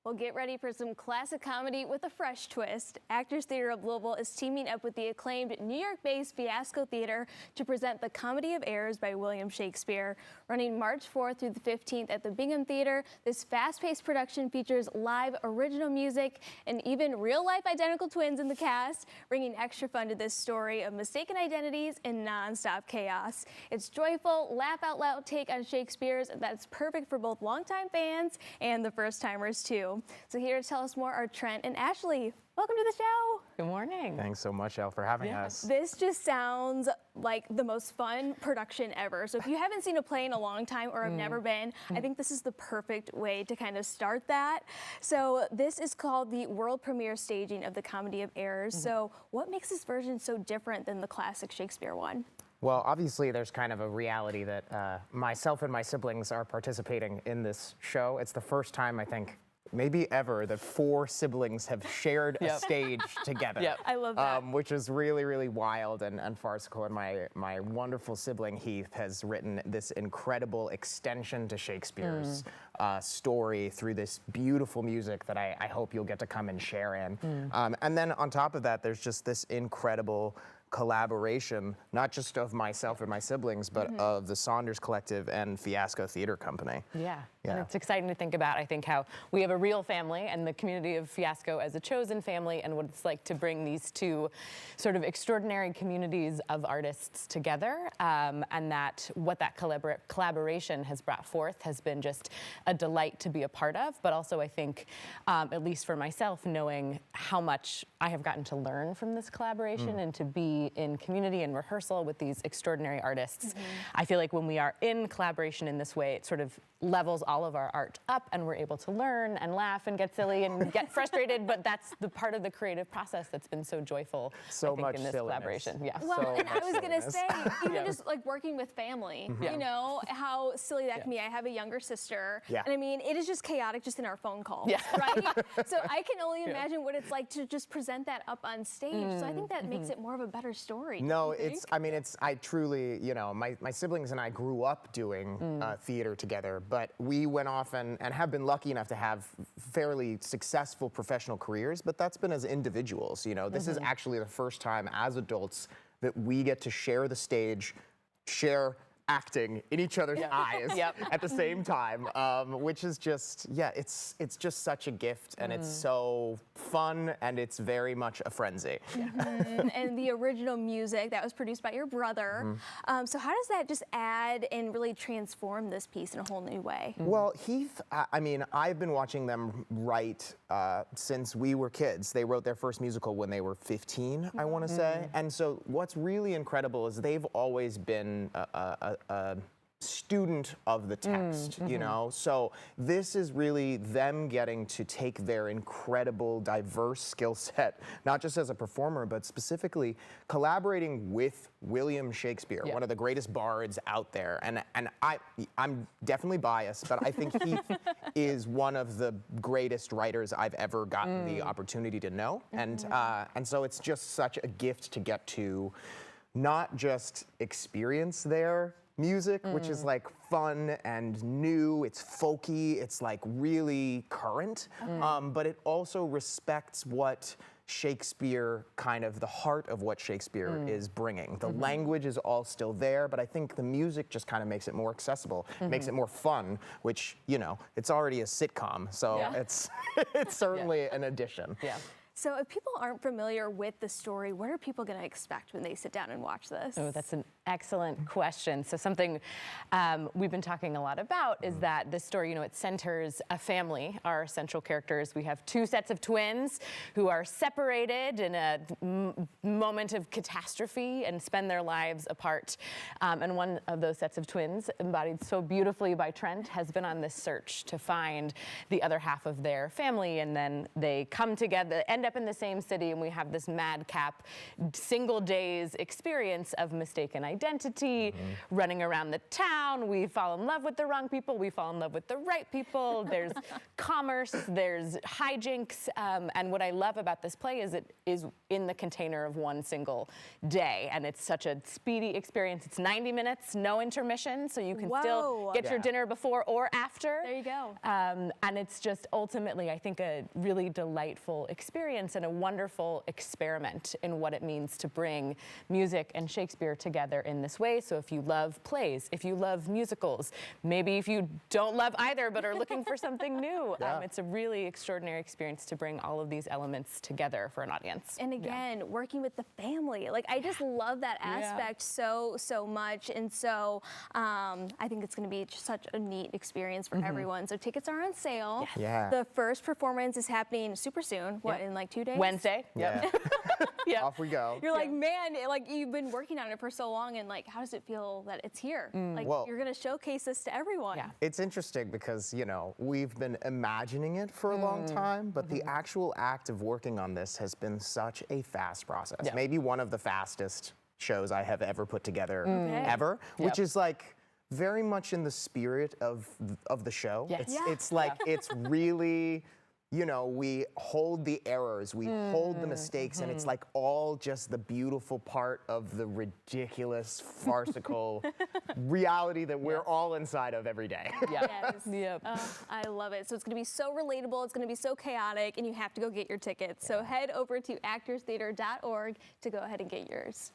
Well, get ready for some classic comedy with a fresh twist. Actors Theater of Louisville is teaming up with the acclaimed New York-based Fiasco Theater to present The Comedy of Errors by William Shakespeare. Running March 4th through the 15th at the Bingham Theater, this fast-paced production features live original music and even real-life identical twins in the cast, bringing extra fun to this story of mistaken identities and non-stop chaos. It's joyful, laugh-out-loud take on Shakespeare's that's perfect for both longtime fans and the first-timers, too. So here to tell us more are Trent and Ashley. Welcome to the show. Good morning. Thanks so much, Elle, for having us. This just sounds like the most fun production ever. So if you haven't seen a play in a long time or have never been, I think this is the perfect way to kind of start that. So this is called the world premiere staging of The Comedy of Errors. So what makes this version so different than the classic Shakespeare one? Well, obviously, there's kind of a reality that myself and my siblings are participating in this show. It's the first time, I think, maybe ever, that 4 siblings have shared a stage together. I love that. Which is really, really wild and farcical. And my wonderful sibling, Heath, has written this incredible extension to Shakespeare's story through this beautiful music that I hope you'll get to come and share in. And then on top of that, there's just this incredible collaboration, not just of myself and my siblings, but of the Saunders Collective and Fiasco Theater Company. And it's exciting to think about, I think, how we have a real family and the community of Fiasco as a chosen family, and what it's like to bring these two sort of extraordinary communities of artists together, and that what that collaboration has brought forth has been just a delight to be a part of, but also I think, at least for myself, knowing how much I have gotten to learn from this collaboration and to be in community and rehearsal with these extraordinary artists. I feel like when we are in collaboration in this way, it sort of levels all of our art up, and we're able to learn and laugh and get silly and get frustrated, but that's the part of the creative process that's been so joyful, so I think, much in this collaboration. Well, so and I was going to silliness. say, even just like working with family, you know, how silly that can be. I have a younger sister, and I mean, it is just chaotic just in our phone calls, right? So I can only imagine what it's like to just present that up on stage. So I think that makes it more of a better story. No, I truly, you know, my siblings and I grew up doing theater together, but we went off and have been lucky enough to have fairly successful professional careers, but that's been as individuals, you know. This is actually the first time as adults that we get to share the stage, share acting in each other's eyes at the same time, which is just, it's just such a gift, and it's so fun, and it's very much a frenzy. And the original music that was produced by your brother. So how does that just add and really transform this piece in a whole new way? Well, Heath, I mean, I've been watching them write since we were kids. They wrote their first musical when they were 15, I want to say. And so what's really incredible is they've always been a student of the text, you know? So this is really them getting to take their incredible, diverse skill set, not just as a performer, but specifically collaborating with William Shakespeare, one of the greatest bards out there. And I'm definitely biased, but I think Heath is one of the greatest writers I've ever gotten the opportunity to know. And so it's just such a gift to get to not just experience their music, which is like fun and new, it's folky, it's like really current, but it also respects what Shakespeare, kind of the heart of what Shakespeare is bringing. The language is all still there, but I think the music just kind of makes it more accessible, makes it more fun, which, you know, it's already a sitcom, so it's certainly an addition. So if people aren't familiar with the story, what are people going to expect when they sit down and watch this? Oh, that's an excellent question. So something we've been talking a lot about is that this story, you know, it centers a family. Our central characters, we have 2 sets of twins who are separated in a moment of catastrophe and spend their lives apart. And one of those sets of twins, embodied so beautifully by Trent, has been on this search to find the other half of their family, and then they come together, end end up in the same city and we have this madcap single days experience of mistaken identity, running around the town. We fall in love with the wrong people. We fall in love with the right people. There's commerce, there's hijinks. And what I love about this play is it is in the container of one single day. And it's such a speedy experience. It's 90 minutes, no intermission. So you can still get your dinner before or after. There you go. And it's just ultimately, I think, a really delightful experience and a wonderful experiment in what it means to bring music and Shakespeare together in this way. So if you love plays, if you love musicals, maybe if you don't love either but are looking for something new, it's a really extraordinary experience to bring all of these elements together for an audience. And again, working with the family. Like, I just love that aspect so much. And so I think it's going to be such a neat experience for everyone. So tickets are on sale. Yeah. The first performance is happening super soon. What, in like 2 days? Wednesday. Yeah. Yep. Off we go. You're like, man, like you've been working on it for so long, and like, how does it feel that it's here? Like, Well, you're gonna showcase this to everyone. Yeah. It's interesting because, you know, we've been imagining it for a long time, but the actual act of working on this has been such a fast process. Yeah. Maybe one of the fastest shows I have ever put together ever, Yep. which is like very much in the spirit of the show. Yes. It's, Yeah. it's like, it's really, you know, we hold the errors, we hold the mistakes, and it's like all just the beautiful part of the ridiculous, farcical reality that we're all inside of every day. Yep. Yes. Yep. I love it. So it's going to be so relatable. It's going to be so chaotic, and you have to go get your tickets. So head over to actorstheater.org to go ahead and get yours.